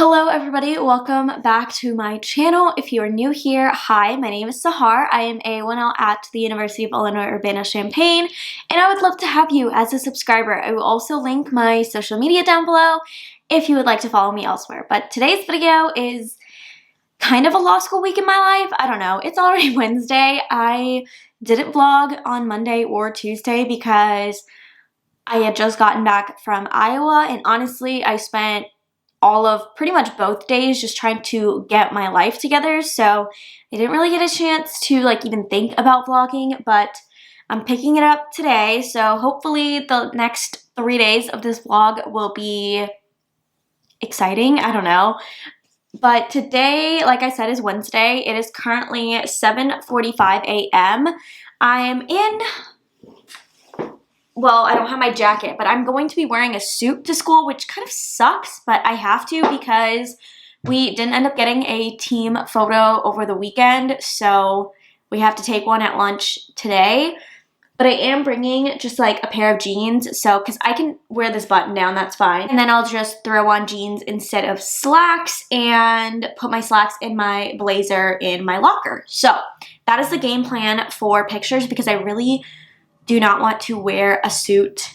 Hello everybody, welcome back to my channel. If you are new here, hi, my name is Sahar. I am a 1L at the University of Illinois Urbana, Champaign, and I would love to have you as a subscriber. I will also link my social media down below if you would like to follow me elsewhere. But today's video is kind of a law school week in my life. I don't know, it's already Wednesday. I didn't vlog on Monday or Tuesday because I had just gotten back from Iowa, and honestly, I spent all of pretty much both days just trying to get my life together, so I didn't really get a chance to even think about vlogging, but I'm picking it up today, so hopefully the next 3 days of this vlog will be exciting. I don't know. But today, like I said, is Wednesday. It is currently 7:45 a.m. I'm in... Well, I don't have my jacket, but I'm going to be wearing a suit to school, which kind of sucks, but I have to because we didn't end up getting a team photo over the weekend, so we have to take one at lunch today. But I am bringing just a pair of jeans, so because I can wear this button down, that's fine. And then I'll just throw on jeans instead of slacks and put my slacks in my blazer in my locker. So that is the game plan for pictures because I really do not want to wear a suit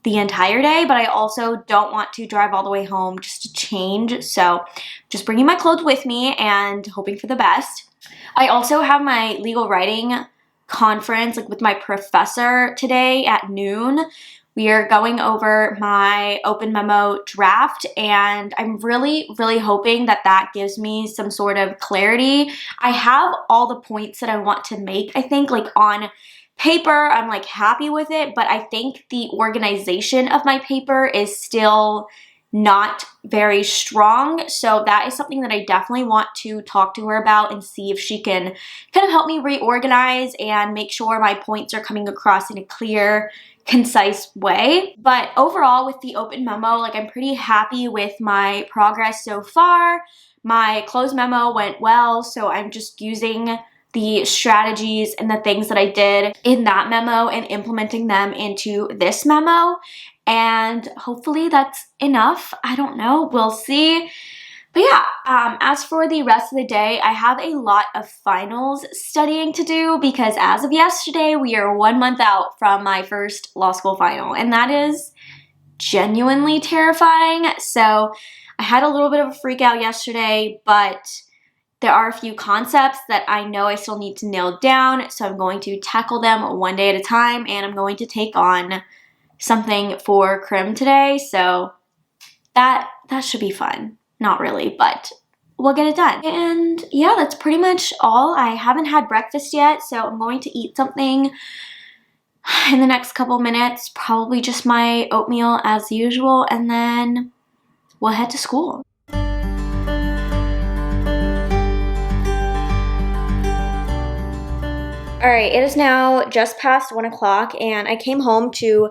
the entire day, but I also don't want to drive all the way home just to change. So just bringing my clothes with me and hoping for the best. I also have my legal writing conference with my professor today at noon. We are going over my open memo draft, and I'm really hoping that that gives me some sort of clarity. I have all the points that I want to make, I think, on paper. I'm happy with it, but I think the organization of my paper is still not very strong. So that is something that I definitely want to talk to her about and see if she can kind of help me reorganize and make sure my points are coming across in a clear, concise way. But overall, with the open memo, I'm pretty happy with my progress so far. My closed memo went well, so I'm just using the strategies and the things that I did in that memo and implementing them into this memo. And hopefully that's enough. I don't know. We'll see. But yeah, as for the rest of the day, I have a lot of finals studying to do because as of yesterday, we are 1 month out from my first law school final. And that is genuinely terrifying. So I had a little bit of a freak out yesterday, but there are a few concepts that I know I still need to nail down, so I'm going to tackle them one day at a time, and I'm going to take on something for crim today, so that should be fun. Not really, but we'll get it done. And yeah, that's pretty much all. I haven't had breakfast yet, so I'm going to eat something in the next couple minutes, probably just my oatmeal as usual, and then we'll head to school. Alright, it is now just past 1 o'clock and I came home to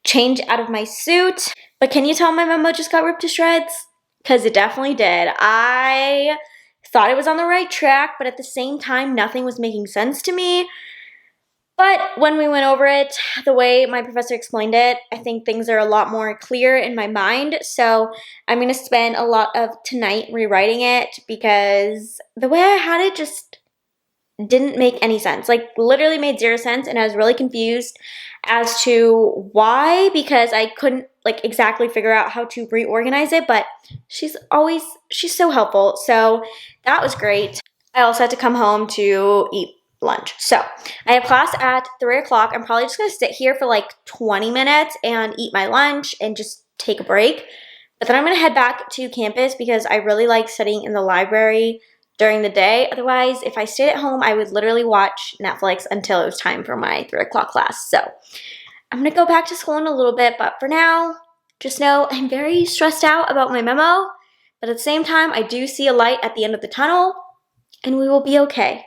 change out of my suit. But can you tell my memo just got ripped to shreds? Because it definitely did. I thought it was on the right track, but at the same time, nothing was making sense to me. But when we went over it, the way my professor explained it, I think things are a lot more clear in my mind. So I'm going to spend a lot of tonight rewriting it because the way I had it just didn't make any sense. Literally made zero sense, and I was really confused as to why because I couldn't exactly figure out how to reorganize it, but she's so helpful, so that was great. I also had to come home to eat lunch. So I have class at 3 o'clock. I'm probably just gonna sit here for 20 minutes and eat my lunch and just take a break, but then I'm gonna head back to campus because I really like studying in the library during the day. Otherwise, if I stayed at home, I would literally watch Netflix until it was time for my 3 o'clock class. So I'm going to go back to school in a little bit, but for now, just know I'm very stressed out about my memo, but at the same time, I do see a light at the end of the tunnel, and we will be okay.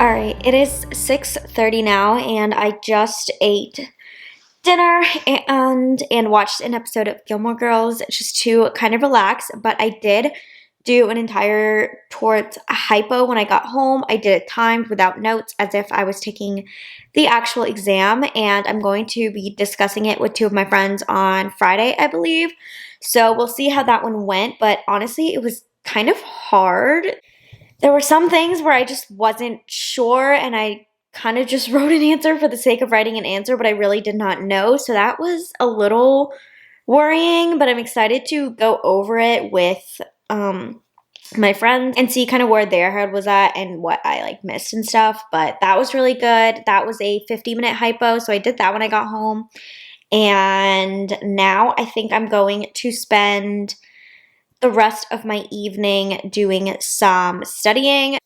Alright, it is 6:30 now, and I just ate dinner and watched an episode of Gilmore Girls just to kind of relax, but I did do an entire towards hypo when I got home. I did it timed without notes as if I was taking the actual exam, and I'm going to be discussing it with two of my friends on Friday, I believe. So we'll see how that one went, but honestly, it was kind of hard. There were some things where I just wasn't sure, and I kind of just wrote an answer for the sake of writing an answer, but I really did not know. So that was a little worrying, but I'm excited to go over it with my friends and see kind of where their head was at and what I like missed and stuff. But that was really good. That was a 50-minute hypo, so I did that when I got home. And now I think I'm going to spend the rest of my evening doing some studying.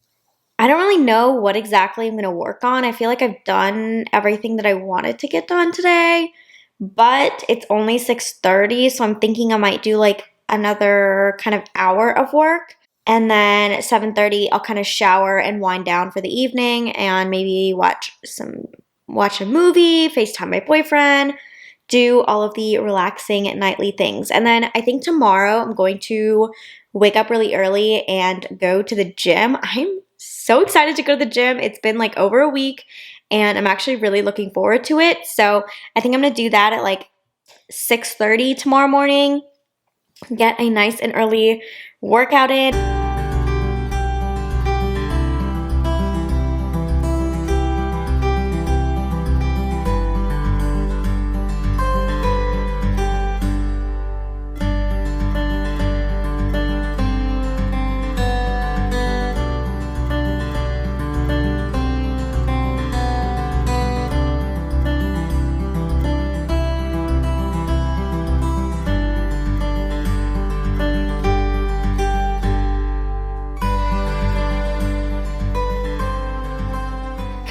I don't really know what exactly I'm going to work on. I feel like I've done everything that I wanted to get done today, but it's only 6:30, so I'm thinking I might do like another kind of hour of work. And then at 7:30, I'll kind of shower and wind down for the evening and maybe watch a movie, FaceTime my boyfriend, do all of the relaxing nightly things. And then I think tomorrow I'm going to wake up really early and go to the gym. I'm so excited to go to the gym. It's been like over a week and I'm actually really looking forward to it. So I think I'm going to do that at like 6:30 tomorrow morning, get a nice and early workout in.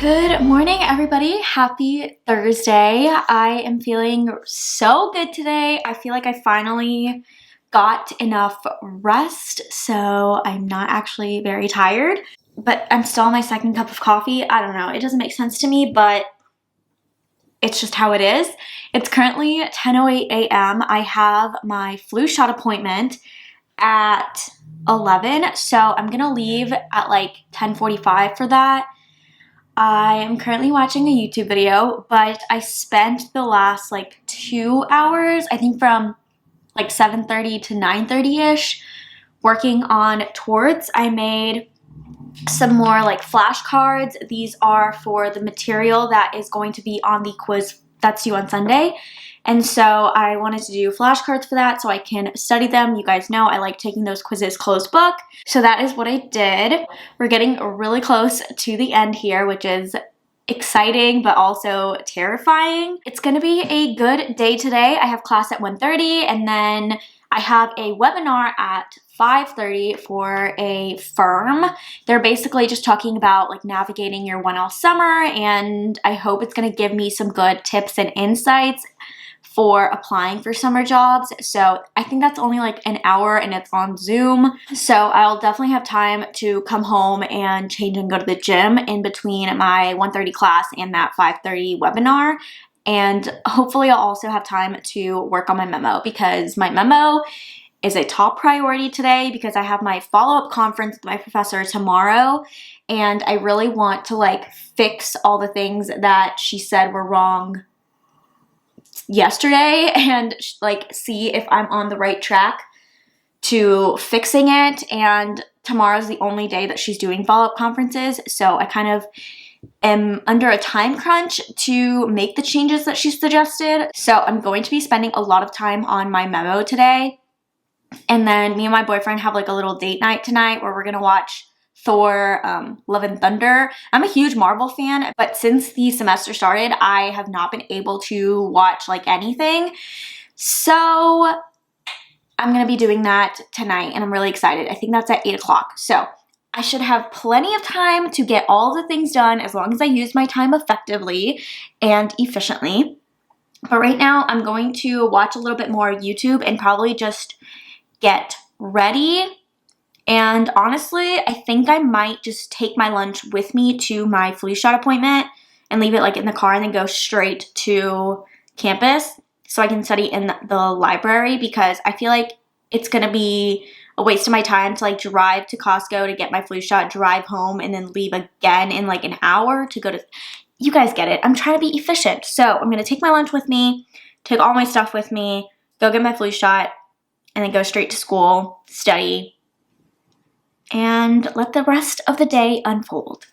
Good morning, everybody. Happy Thursday. I am feeling so good today. I feel like I finally got enough rest, so I'm not actually very tired, but I'm still on my second cup of coffee. I don't know. It doesn't make sense to me, but it's just how it is. It's currently 10:08 a.m. I have my flu shot appointment at 11, so I'm gonna leave at like 10:45 for that. I am currently watching a YouTube video, but I spent the last like 2 hours, I think from like 7:30 to 9:30-ish, working on torts. I made some more like flashcards. These are for the material that is going to be on the quiz that's due on Sunday. And so I wanted to do flashcards for that so I can study them. You guys know I like taking those quizzes closed book. So that is what I did. We're getting really close to the end here, which is exciting but also terrifying. It's going to be a good day today. I have class at 1:30 and then I have a webinar at 5:30 for a firm. They're basically just talking about like navigating your 1L summer, and I hope it's going to give me some good tips and insights for applying for summer jobs. So I think that's only like an hour and it's on Zoom. So I'll definitely have time to come home and change and go to the gym in between my 1:30 class and that 5:30 webinar. And hopefully I'll also have time to work on my memo because my memo is a top priority today because I have my follow-up conference with my professor tomorrow and I really want to like fix all the things that she said were wrong yesterday and like see if I'm on the right track to fixing it. And tomorrow's the only day that she's doing follow-up conferences, so I kind of am under a time crunch to make the changes that she suggested. So I'm going to be spending a lot of time on my memo today, and then me and my boyfriend have like a little date night tonight where we're gonna watch Thor, Love and Thunder. I'm a huge Marvel fan, but since the semester started, I have not been able to watch like anything. So I'm gonna be doing that tonight and I'm really excited. I think that's at 8 o'clock. So I should have plenty of time to get all the things done as long as I use my time effectively and efficiently. But right now I'm going to watch a little bit more YouTube and probably just get ready. And honestly, I think I might just take my lunch with me to my flu shot appointment and leave it like in the car and then go straight to campus so I can study in the library, because I feel like it's going to be a waste of my time to like drive to Costco to get my flu shot, drive home, and then leave again in like an hour to go to, you guys get it. I'm trying to be efficient. So I'm going to take my lunch with me, take all my stuff with me, go get my flu shot, and then go straight to school, study, and let the rest of the day unfold.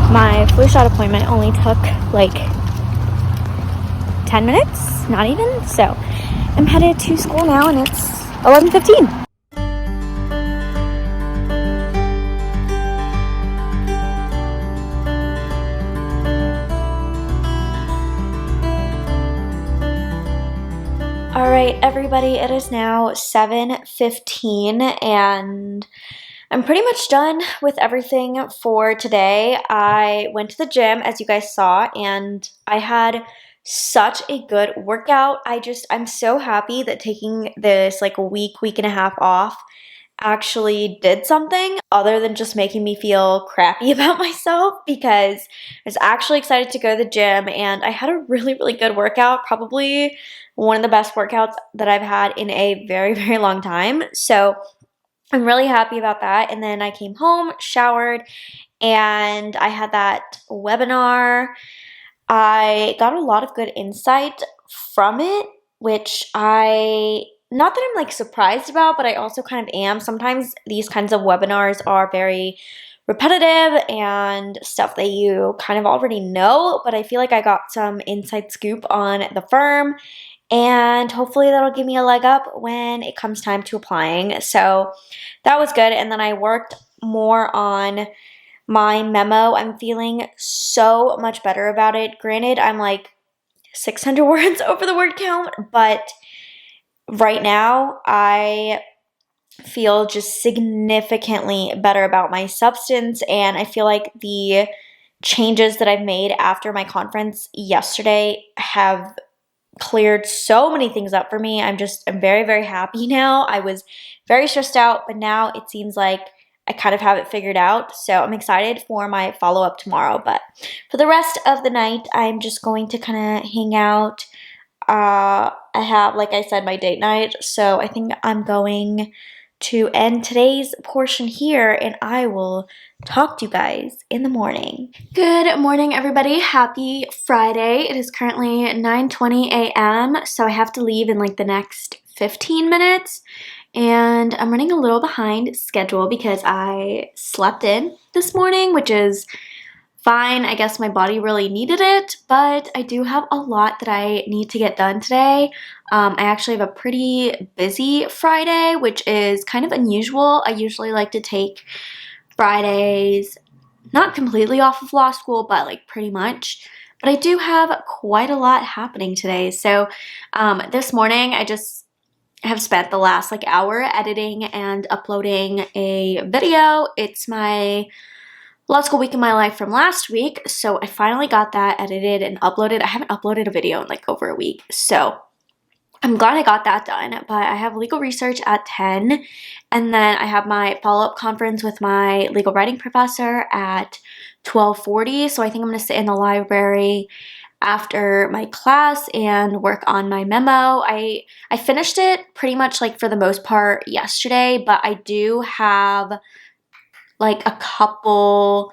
My flu shot appointment only took like 10 minutes, not even. So I'm headed to school now, and it's 11:15. All right, everybody, it is now 7:15, and I'm pretty much done with everything for today. I went to the gym, as you guys saw, and I had such a good workout. I'm so happy that taking this like week and a half off actually did something other than just making me feel crappy about myself, because I was actually excited to go to the gym, and I had a really, really good workout, probably one of the best workouts that I've had in a very, very long time. So I'm really happy about that. And then I came home, showered, and I had that webinar. I got a lot of good insight from it, which not that I'm like surprised about, but I also kind of am. Sometimes these kinds of webinars are very repetitive and stuff that you kind of already know, but I feel like I got some inside scoop on the firm, and hopefully that'll give me a leg up when it comes time to applying. So that was good. And then I worked more on my memo. I'm feeling so much better about it. Granted, I'm like 600 words over the word count, but right now I feel just significantly better about my substance, and I feel like the changes that I've made after my conference yesterday have cleared so many things up for me. I'm very, very happy now. I was very stressed out, but now it seems like I kind of have it figured out. So I'm excited for my follow-up tomorrow. But for the rest of the night, I'm just going to kind of hang out. I have, like I said, my date night. So I think I'm going to end today's portion here, and I will talk to you guys in the morning. Good morning, everybody. Happy Friday. It is currently 9:20 a.m., so I have to leave in like the next 15 minutes, and I'm running a little behind schedule because I slept in this morning, which is fine. I guess my body really needed it, but I do have a lot that I need to get done today. I actually have a pretty busy Friday, which is kind of unusual. I usually like to take Fridays not completely off of law school, but like pretty much. But I do have quite a lot happening today. So this morning I just have spent the last like hour editing and uploading a video. It's my Law School Week in My Life from last week. So I finally got that edited and uploaded. I haven't uploaded a video in like over a week. So I'm glad I got that done. But I have legal research at 10. And then I have my follow-up conference with my legal writing professor at 12:40. So I think I'm going to sit in the library after my class and work on my memo. I finished it pretty much like for the most part yesterday, but I do have like a couple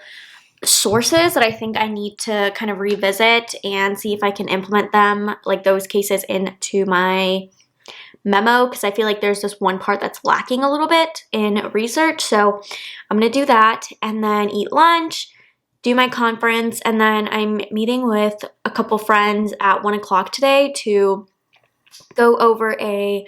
sources that I think I need to kind of revisit and see if I can implement them, like those cases, into my memo, because I feel like there's this one part that's lacking a little bit in research. So I'm gonna do that and then eat lunch, do my conference, and then I'm meeting with a couple friends at 1 o'clock today to go over a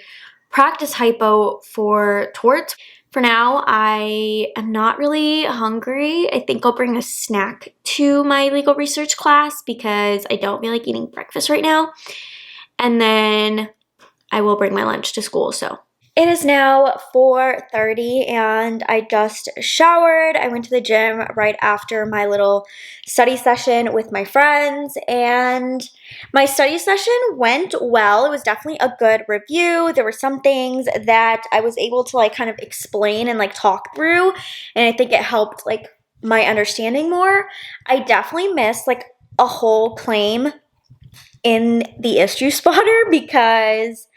practice hypo for torts. For now, I am not really hungry. I think I'll bring a snack to my legal research class because I don't feel like eating breakfast right now. And then I will bring my lunch to school, so. It is now 4:30 and I just showered. I went to the gym right after my little study session with my friends, and my study session went well. It was definitely a good review. There were some things that I was able to like kind of explain and like talk through, and I think it helped like my understanding more. I definitely missed like a whole claim in the issue spotter because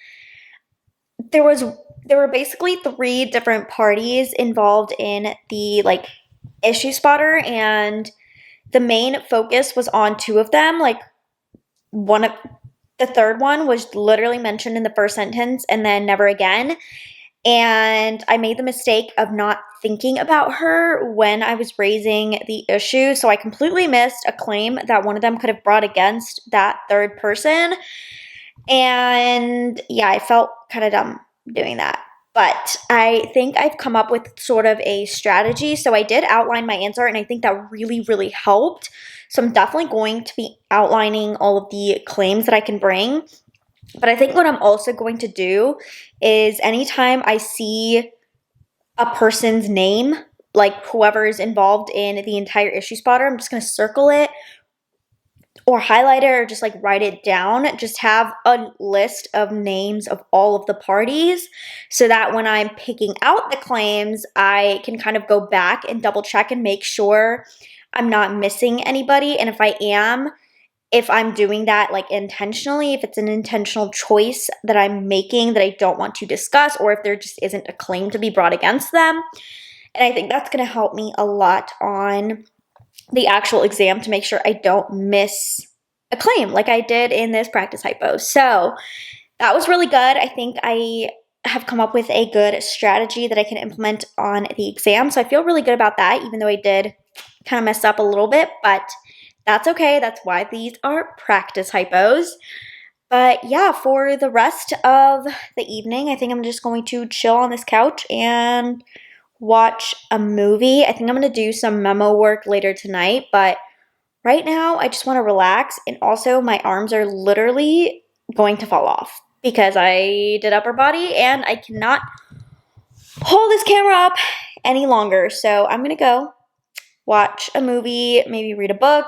there were basically 3 different parties involved in the like issue spotter, and the main focus was on 2 of them. Like the third one was literally mentioned in the first sentence and then never again. And I made the mistake of not thinking about her when I was raising the issue. So I completely missed a claim that one of them could have brought against that third person. And yeah, I felt kind of dumb doing that. But I think I've come up with sort of a strategy. So I did outline my answer, and I think that really, really helped. So I'm definitely going to be outlining all of the claims that I can bring. But I think what I'm also going to do is anytime I see a person's name, like whoever is involved in the entire issue spotter, I'm just going to circle it or highlight it or just like write it down. Just have a list of names of all of the parties so that when I'm picking out the claims, I can kind of go back and double check and make sure I'm not missing anybody. And if I am, if I'm doing that like intentionally, if it's an intentional choice that I'm making that I don't want to discuss, or if there just isn't a claim to be brought against them. And I think that's going to help me a lot on the actual exam to make sure I don't miss a claim like I did in this practice hypo. So that was really good. I think I have come up with a good strategy that I can implement on the exam. So I feel really good about that, even though I did kind of mess up a little bit, but that's okay. That's why these are practice hypos. But yeah, for the rest of the evening, I think I'm just going to chill on this couch and watch a movie. I think I'm going to do some memo work later tonight, but right now I just want to relax. And also my arms are literally going to fall off because I did upper body and I cannot hold this camera up any longer. So I'm going to go watch a movie, maybe read a book,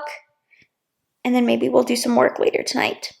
and then maybe we'll do some work later tonight.